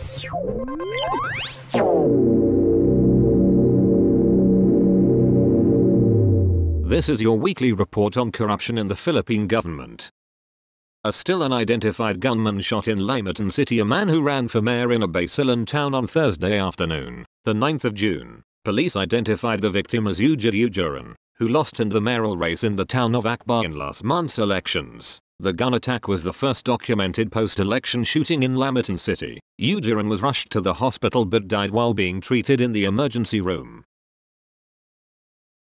This is your weekly report on corruption in the Philippine government. A still unidentified gunman shot in Limatan City a man who ran for mayor in a Basilan town on Thursday afternoon, the 9th of June. Police identified the victim as Ujuran, who lost in the mayoral race in the town of Akbar in last month's elections. The gun attack was the first documented post-election shooting in Limatan City. Ujuran was rushed to the hospital but died while being treated in the emergency room.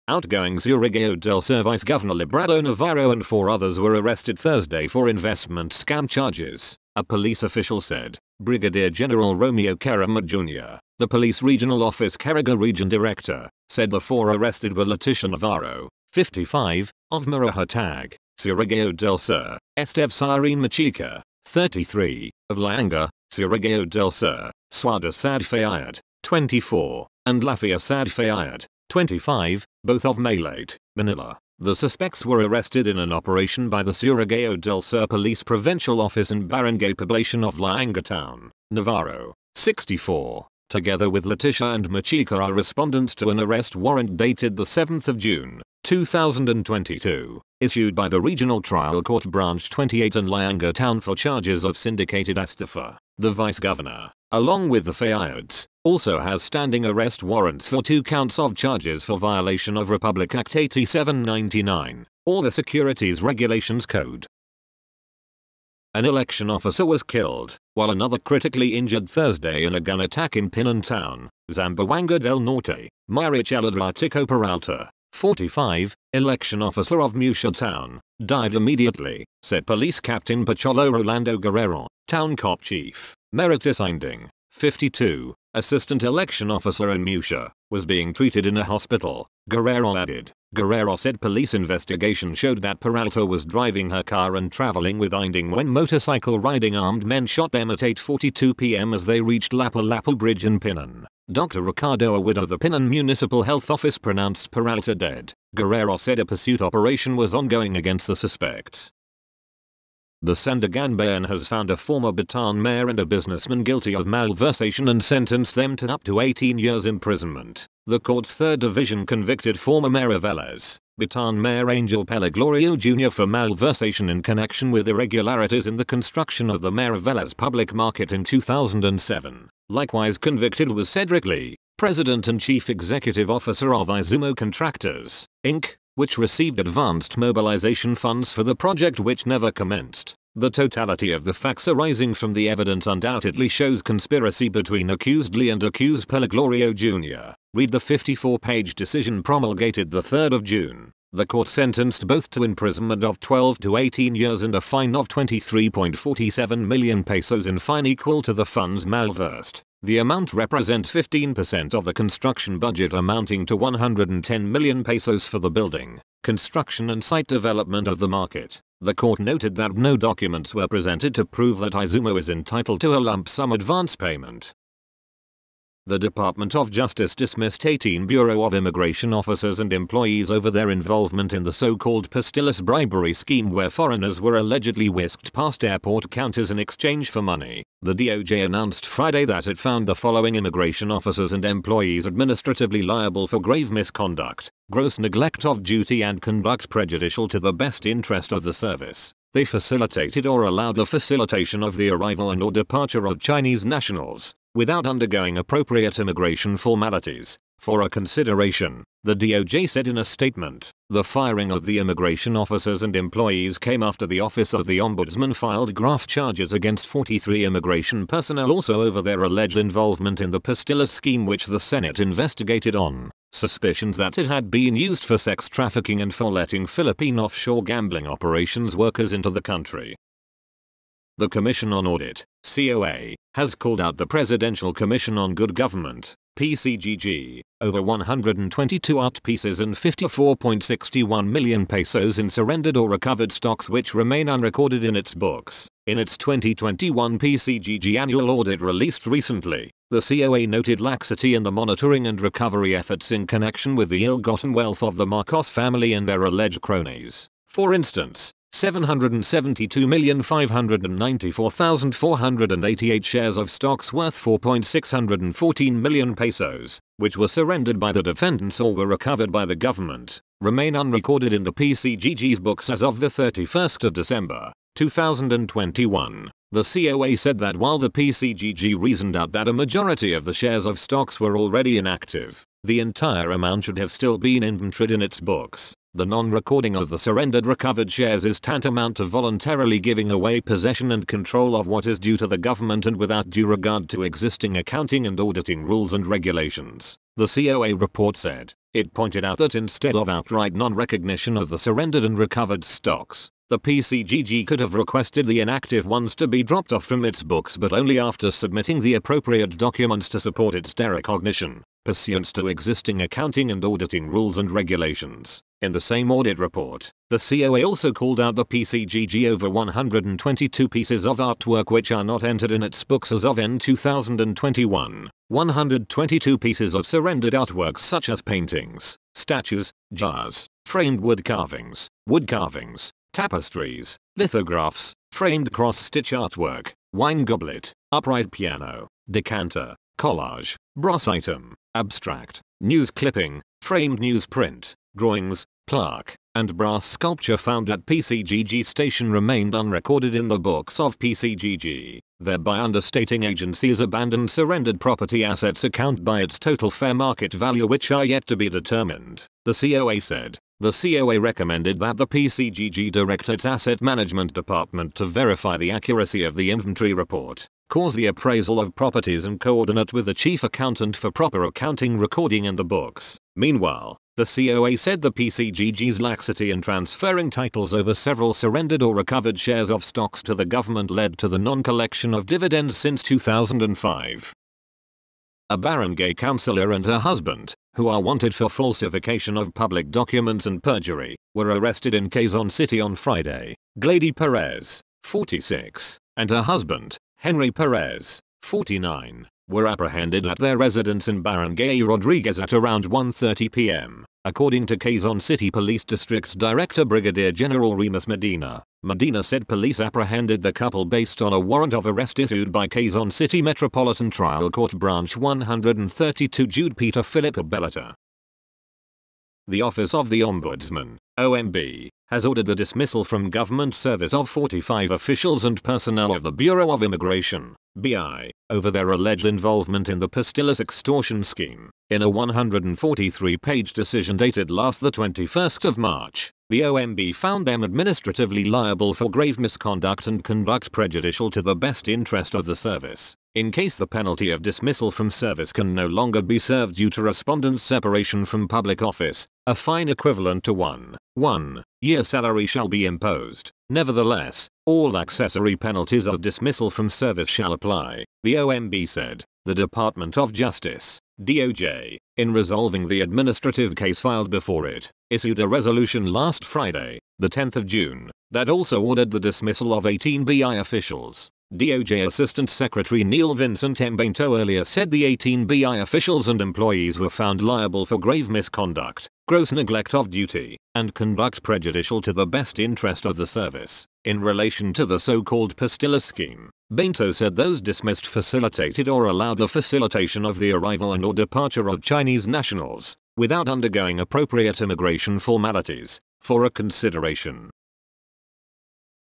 Outgoing Surigao del Sur Vice Governor Librado Navarro and 4 others were arrested Thursday for investment scam charges, a police official said. Brigadier General Romeo Caramat Jr., the police regional office Caraga region director, said the 4 arrested were Leticia Navarro, 55, of Marahatag, Surigao del Sur, Esteve Cyrene Machica, 33, of Lianga, Surigao del Sur, Suada Sad Fayad, 24, and Lafia Sad Fayad, 25, both of Malate, Manila. The suspects were arrested in an operation by the Surigao del Sur Police Provincial Office and Barangay Poblacion of Lianga Town. Navarro, 64, together with Leticia and Machica are respondents to an arrest warrant dated the 7th of June, 2022, issued by the Regional Trial Court Branch 28 in Lianga Town for charges of syndicated estafa. The vice governor, along with the Fayads, also has standing arrest warrants for 2 counts of charges for violation of Republic Act 8799, or the Securities Regulations Code. An election officer was killed, while another critically injured Thursday in a gun attack in Pinan Town, Zamboanga del Norte. Marichel Adratico Peralta, 45, election officer of Musha Town, died immediately, said Police Captain Pacholo Rolando Guerrero. Town Cop Chief, Meritus Inding, 52, assistant election officer in Musha, was being treated in a hospital, Guerrero added. Guerrero said police investigation showed that Peralta was driving her car and traveling with Inding when motorcycle riding armed men shot them at 8:42 p.m. as they reached Lapu-Lapu Bridge in Pinan. Dr. Ricardo Awid of the Pinan Municipal Health Office pronounced Peralta dead. Guerrero said a pursuit operation was ongoing against the suspects. The Sandigan Bayan has found a former Bataan mayor and a businessman guilty of malversation and sentenced them to up to 18 years imprisonment. The court's 3rd division convicted former Mayor Velez, Bataan Mayor Angel Pelaglorio Jr. for malversation in connection with irregularities in the construction of the Mayor Velez public market in 2007. Likewise convicted was Cedric Lee, President and Chief Executive Officer of Izumo Contractors, Inc., which received advanced mobilization funds for the project which never commenced. The totality of the facts arising from the evidence undoubtedly shows conspiracy between accused Lee and accused Pelaglorio Jr. Read the 54-page decision promulgated the 3rd of June. The court sentenced both to imprisonment of 12 to 18 years and a fine of 23.47 million pesos in fine equal to the funds malversed. The amount represents 15% of the construction budget amounting to 110 million pesos for the building, construction and site development of the market. The court noted that no documents were presented to prove that Izumo is entitled to a lump sum advance payment. The Department of Justice dismissed 18 Bureau of Immigration officers and employees over their involvement in the so-called Pastillas bribery scheme where foreigners were allegedly whisked past airport counters in exchange for money. The DOJ announced Friday that it found the following immigration officers and employees administratively liable for grave misconduct, gross neglect of duty and conduct prejudicial to the best interest of the service. They facilitated or allowed the facilitation of the arrival and/or departure of Chinese nationals, without undergoing appropriate immigration formalities, for a consideration, the DOJ said in a statement. The firing of the immigration officers and employees came after the Office of the Ombudsman filed graft charges against 43 immigration personnel also over their alleged involvement in the Pastillas scheme which the Senate investigated on suspicions that it had been used for sex trafficking and for letting Philippine offshore gambling operations workers into the country. The Commission on Audit, COA, has called out the Presidential Commission on Good Government, PCGG, over 122 art pieces and 54.61 million pesos in surrendered or recovered stocks which remain unrecorded in its books. In its 2021 PCGG annual audit released recently, the COA noted laxity in the monitoring and recovery efforts in connection with the ill-gotten wealth of the Marcos family and their alleged cronies. For instance, 772,594,488 shares of stocks worth 4.614 million pesos, which were surrendered by the defendants or were recovered by the government, remain unrecorded in the PCGG's books as of the 31st of December, 2021. The COA said that while the PCGG reasoned out that a majority of the shares of stocks were already inactive, the entire amount should have still been inventoried in its books. The non-recording of the surrendered recovered shares is tantamount to voluntarily giving away possession and control of what is due to the government and without due regard to existing accounting and auditing rules and regulations, the COA report said. It pointed out that instead of outright non-recognition of the surrendered and recovered stocks, the PCGG could have requested the inactive ones to be dropped off from its books, but only after submitting the appropriate documents to support its derecognition, pursuant to existing accounting and auditing rules and regulations. In the same audit report, the COA also called out the PCGG over 122 pieces of artwork which are not entered in its books as of end 2021. 122 pieces of surrendered artworks such as paintings, statues, jars, framed wood carvings, tapestries, lithographs, framed cross-stitch artwork, wine goblet, upright piano, decanter, collage, brass item, abstract, news clipping, framed newsprint, drawings, plaque, and brass sculpture found at PCGG station remained unrecorded in the books of PCGG, thereby understating agency's abandoned surrendered property assets account by its total fair market value which are yet to be determined, the COA said. The COA recommended that the PCGG direct its asset management department to verify the accuracy of the inventory report, cause the appraisal of properties and coordinate with the chief accountant for proper accounting recording in the books. Meanwhile, the COA said the PCGG's laxity in transferring titles over several surrendered or recovered shares of stocks to the government led to the non-collection of dividends since 2005. A barangay councillor and her husband, who are wanted for falsification of public documents and perjury, were arrested in Quezon City on Friday. Glady Perez, 46, and her husband, Henry Perez, 49, were apprehended at their residence in Barangay Rodriguez at around 1:30 p.m., according to Quezon City Police District Director Brigadier General Remus Medina. Medina said police apprehended the couple based on a warrant of arrest issued by Quezon City Metropolitan Trial Court Branch 132 Jude Peter Philip Abelata. The Office of the Ombudsman, OMB, has ordered the dismissal from government service of 45 officials and personnel of the Bureau of Immigration, BI, over their alleged involvement in the Pastillas extortion scheme. In a 143-page decision dated last the 21st of March, the OMB found them administratively liable for grave misconduct and conduct prejudicial to the best interest of the service. In case the penalty of dismissal from service can no longer be served due to respondent's separation from public office, a fine equivalent to 1 year salary shall be imposed. Nevertheless, all accessory penalties of dismissal from service shall apply, the OMB said. The Department of Justice, DOJ, in resolving the administrative case filed before it, issued a resolution last Friday, the 10th of June, that also ordered the dismissal of 18 BI officials. DOJ Assistant Secretary Neil Vincent Mbento earlier said the 18 BI officials and employees were found liable for grave misconduct, gross neglect of duty, and conduct prejudicial to the best interest of the service. In relation to the so-called Pastillas scheme, Bento said those dismissed facilitated or allowed the facilitation of the arrival and or departure of Chinese nationals, without undergoing appropriate immigration formalities, for a consideration.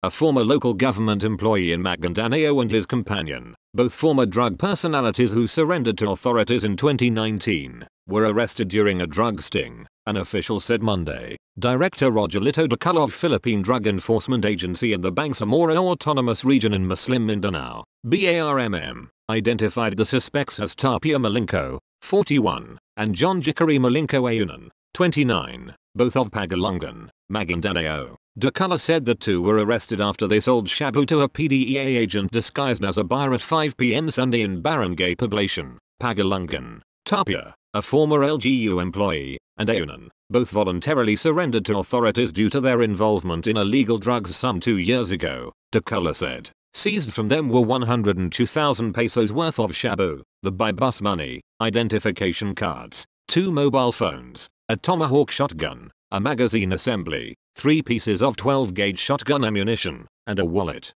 A former local government employee in Maguindanao and his companion, both former drug personalities who surrendered to authorities in 2019, were arrested during a drug sting, an official said Monday. Director Rogelito de Culo of Philippine Drug Enforcement Agency in the Bangsamoro Autonomous Region in Muslim Mindanao, BARMM, identified the suspects as Tapia Malinco, 41, and John Jickery Malinco Ayunan, 29, both of Pagalungan, Maguindanao. De Culo said the two were arrested after they sold shabu to a PDEA agent disguised as a buyer at 5 p.m. Sunday in Barangay Poblacion, Pagalungan. Tapia, a former LGU employee, and Ayunan, both voluntarily surrendered to authorities due to their involvement in illegal drugs some 2 years ago, De Culo said. Seized from them were 102,000 pesos worth of shabu, the by-bus money, identification cards, 2 mobile phones, a tomahawk shotgun, a magazine assembly, 3 pieces of 12-gauge shotgun ammunition, and a wallet.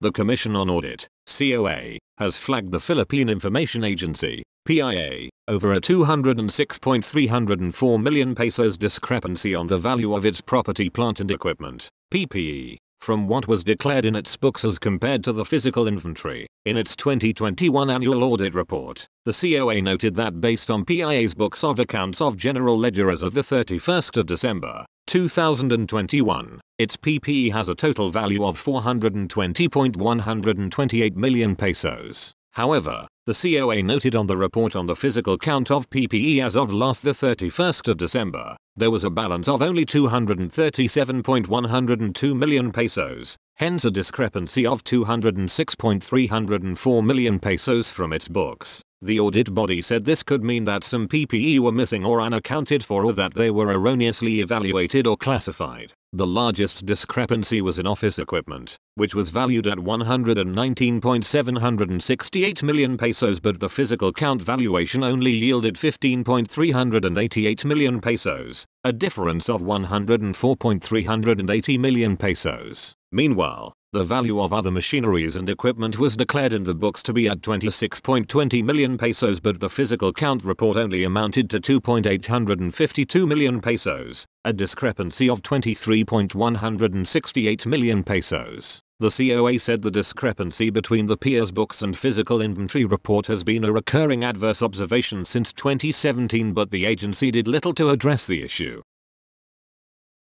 The Commission on Audit, COA, has flagged the Philippine Information Agency, PIA, over a 206.304 million pesos discrepancy on the value of its property, plant and equipment, PPE, from what was declared in its books as compared to the physical inventory. In its 2021 annual audit report, the COA noted that based on PIA's books of accounts of general ledger as of the 31st of December, 2021, its PPE has a total value of 420.128 million pesos. However, the COA noted on the report on the physical count of PPE as of last the 31st of December, there was a balance of only 237.102 million pesos, hence a discrepancy of 206.304 million pesos from its books. The audit body said this could mean that some PPE were missing or unaccounted for, or that they were erroneously evaluated or classified. The largest discrepancy was in office equipment, which was valued at 119.768 million pesos, but the physical count valuation only yielded 15.388 million pesos, a difference of 104.380 million pesos. Meanwhile, the value of other machineries and equipment was declared in the books to be at 26.20 million pesos, but the physical count report only amounted to 2.852 million pesos, a discrepancy of 23.168 million pesos. The COA said the discrepancy between the PIA's books and physical inventory report has been a recurring adverse observation since 2017, but the agency did little to address the issue.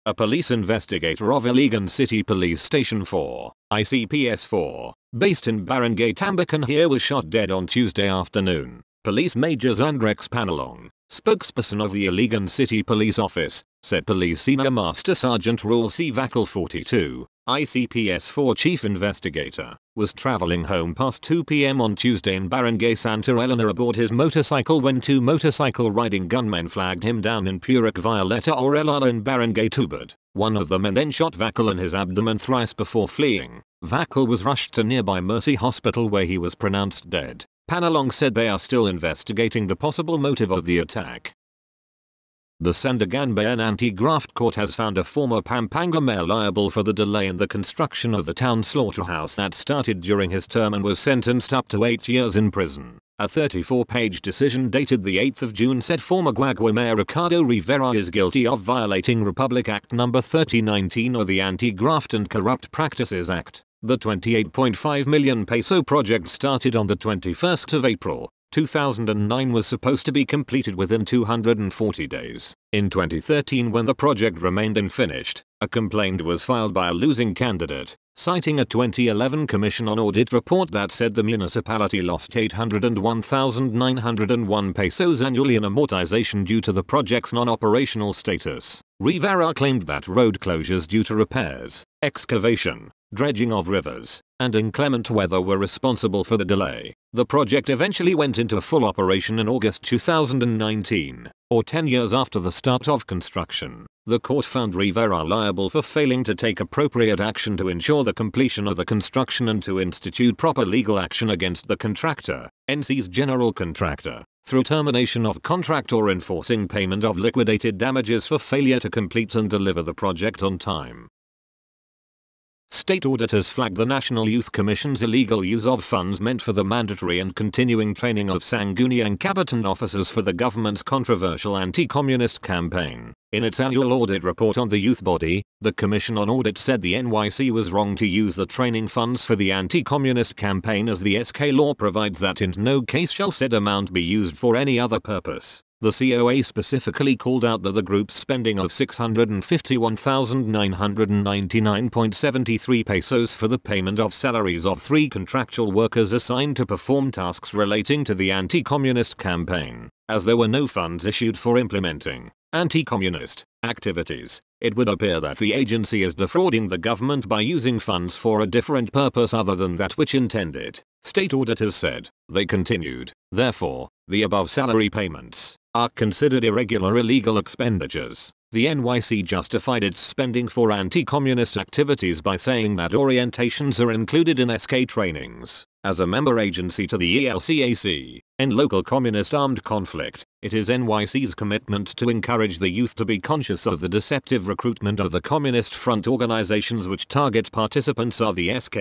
A police investigator of Iligan City Police Station 4, ICPS 4, based in Barangay Tambacan here was shot dead on Tuesday afternoon. Police Major Zandrex Panalong, spokesperson of the Iligan City Police Office, said Police Senior Master Sergeant Rule C. Vacal 42, ICPS 4 Chief Investigator, was traveling home past 2 p.m. on Tuesday in Barangay Santa Elena aboard his motorcycle when 2 motorcycle-riding gunmen flagged him down in Puric Violeta Orellana in Barangay Tubad. One of the men then shot Vacal in his abdomen thrice before fleeing. Vacal was rushed to nearby Mercy Hospital where he was pronounced dead. Panalong said they are still investigating the possible motive of the attack. The Sandigan Bayan Anti-Graft Court has found a former Pampanga mayor liable for the delay in the construction of the town slaughterhouse that started during his term and was sentenced up to 8 years in prison. A 34-page decision dated the 8th of June said former Guagua Mayor Ricardo Rivera is guilty of violating Republic Act No. 3019 or the Anti-Graft and Corrupt Practices Act. The 28.5 million peso project started on the 21st of April. 2009 was supposed to be completed within 240 days. In 2013, when the project remained unfinished, a complaint was filed by a losing candidate, citing a 2011 Commission on Audit report that said the municipality lost 801,901 pesos annually in amortization due to the project's non-operational status. Rivera claimed that road closures due to repairs, excavation, dredging of rivers, and inclement weather were responsible for the delay. The project eventually went into full operation in August 2019, or 10 years after the start of construction. The court found Rivera liable for failing to take appropriate action to ensure the completion of the construction and to institute proper legal action against the contractor, NC's general contractor, through termination of contract or enforcing payment of liquidated damages for failure to complete and deliver the project on time. State auditors flagged the National Youth Commission's illegal use of funds meant for the mandatory and continuing training of Sangguniang Kabataan officers for the government's controversial anti-communist campaign. In its annual audit report on the youth body, the Commission on Audit said the NYC was wrong to use the training funds for the anti-communist campaign, as the SK law provides that in no case shall said amount be used for any other purpose. The COA specifically called out that the group's spending of 651,999.73 pesos for the payment of salaries of 3 contractual workers assigned to perform tasks relating to the anti-communist campaign, as there were no funds issued for implementing anti-communist activities. It would appear that the agency is defrauding the government by using funds for a different purpose other than that which intended, state auditors said. They continued, therefore, the above salary payments are considered irregular illegal expenditures. The NYC justified its spending for anti-communist activities by saying that orientations are included in SK trainings. As a member agency to the ELCAC, in local communist armed conflict, it is NYC's commitment to encourage the youth to be conscious of the deceptive recruitment of the Communist Front organizations which target participants of the SK,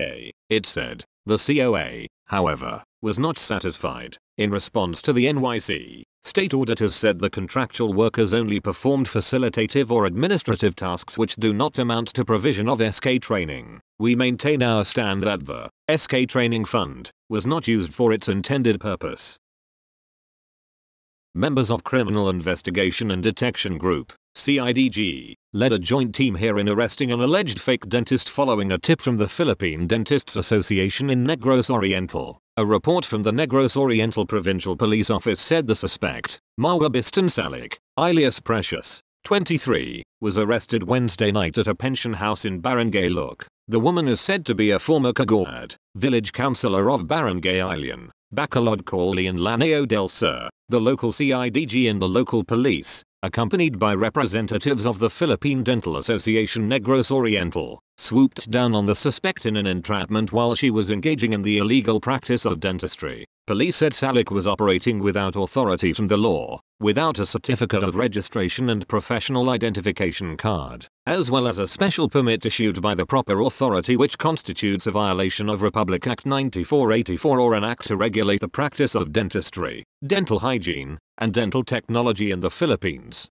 it said. The COA, however, was not satisfied. In response to the NYC, state auditors said the contractual workers only performed facilitative or administrative tasks which do not amount to provision of SK training. We maintain our stand that the SK Training Fund was not used for its intended purpose. Members of Criminal Investigation and Detection Group, CIDG, led a joint team here in arresting an alleged fake dentist following a tip from the Philippine Dentists Association in Negros Oriental. A report from the Negros Oriental Provincial Police Office said the suspect, Marwa Bistan Salik, alias Precious, 23, was arrested Wednesday night at a pension house in Barangay Look. The woman is said to be a former Kagawad, village councillor of Barangay Ilian, Bacolod Cali and Lanao del Sur. The local CIDG and the local police, accompanied by representatives of the Philippine Dental Association Negros Oriental, swooped down on the suspect in an entrapment while she was engaging in the illegal practice of dentistry. Police said Salik was operating without authority from the law, without a certificate of registration and professional identification card, as well as a special permit issued by the proper authority which constitutes a violation of Republic Act 9484 or an act to regulate the practice of dentistry, dental hygiene, and dental technology in the Philippines.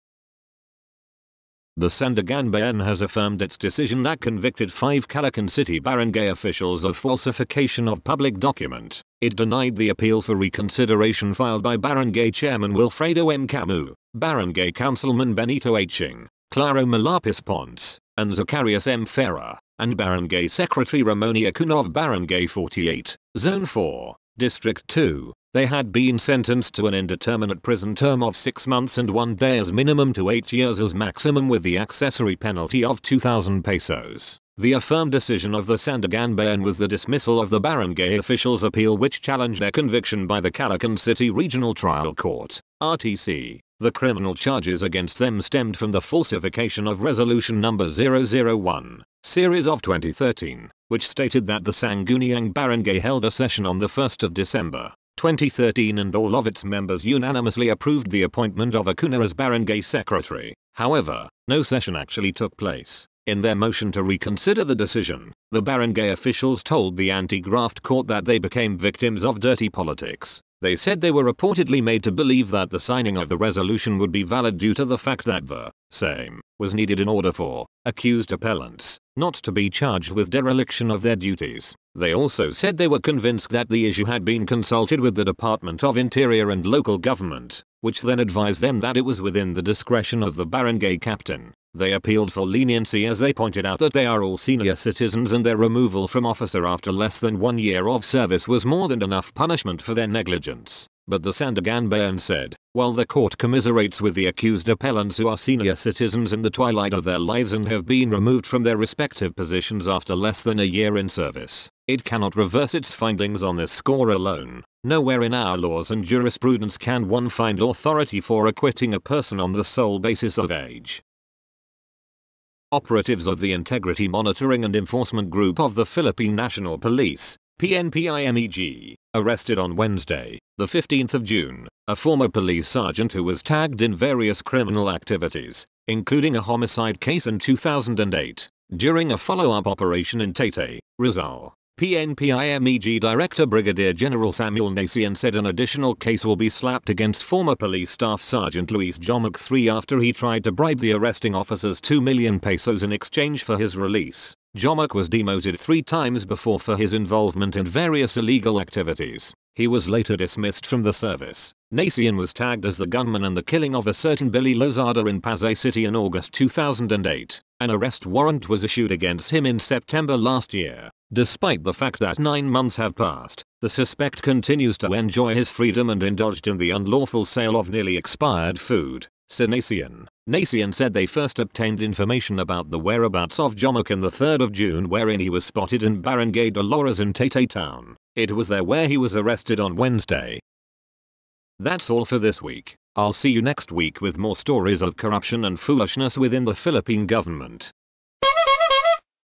The Sandigan has affirmed its decision that convicted 5 Calacan City barangay officials of falsification of public document. It denied the appeal for reconsideration filed by Barangay Chairman Wilfredo M. Camu, Barangay Councilman Benito Hing, Claro Malapis Ponce, and Zacarias M. Ferra, and Barangay Secretary Ramoni Acuna of Barangay 48, Zone 4, District 2. They had been sentenced to an indeterminate prison term of 6 months and 1 day as minimum to 8 years as maximum with the accessory penalty of 2,000 pesos. The affirmed decision of the Sandigan was the dismissal of the barangay officials' appeal which challenged their conviction by the Calacan City Regional Trial Court, RTC. The criminal charges against them stemmed from the falsification of Resolution No. 001, Series of 2013, which stated that the Sangguniang Barangay held a session on the 1st of December. 2013 and all of its members unanimously approved the appointment of Acuna as barangay secretary. However, no session actually took place. In their motion to reconsider the decision, the barangay officials told the anti-graft court that they became victims of dirty politics. They said they were reportedly made to believe that the signing of the resolution would be valid due to the fact that the same was needed in order for accused appellants not to be charged with dereliction of their duties. They also said they were convinced that the issue had been consulted with the Department of Interior and local government, which then advised them that it was within the discretion of the barangay captain. They appealed for leniency as they pointed out that they are all senior citizens and their removal from office after less than 1 year of service was more than enough punishment for their negligence. But the Sandigan said, while the court commiserates with the accused appellants who are senior citizens in the twilight of their lives and have been removed from their respective positions after less than a year in service, it cannot reverse its findings on this score alone. Nowhere in our laws and jurisprudence can one find authority for acquitting a person on the sole basis of age. Operatives of the Integrity Monitoring and Enforcement Group of the Philippine National Police, PNPIMEG, arrested on Wednesday, the 15th of June, a former police sergeant who was tagged in various criminal activities, including a homicide case in 2008, during a follow-up operation in Taytay, Rizal. PNPIMEG Director Brigadier General Samuel Nacian said an additional case will be slapped against former police staff Sergeant Luis Jomac III after he tried to bribe the arresting officers 2 million pesos in exchange for his release. Jomac was demoted 3 times before for his involvement in various illegal activities. He was later dismissed from the service. Nacian was tagged as the gunman in the killing of a certain Billy Lozada in Pasay City in August 2008. An arrest warrant was issued against him in September last year. Despite the fact that 9 months have passed, the suspect continues to enjoy his freedom and indulged in the unlawful sale of nearly expired food, said Nacian. Nacian said they first obtained information about the whereabouts of Jomac on the 3rd of June wherein he was spotted in Barangay Dolores in Taytay Town. It was there where he was arrested on Wednesday. That's all for this week. I'll see you next week with more stories of corruption and foolishness within the Philippine government.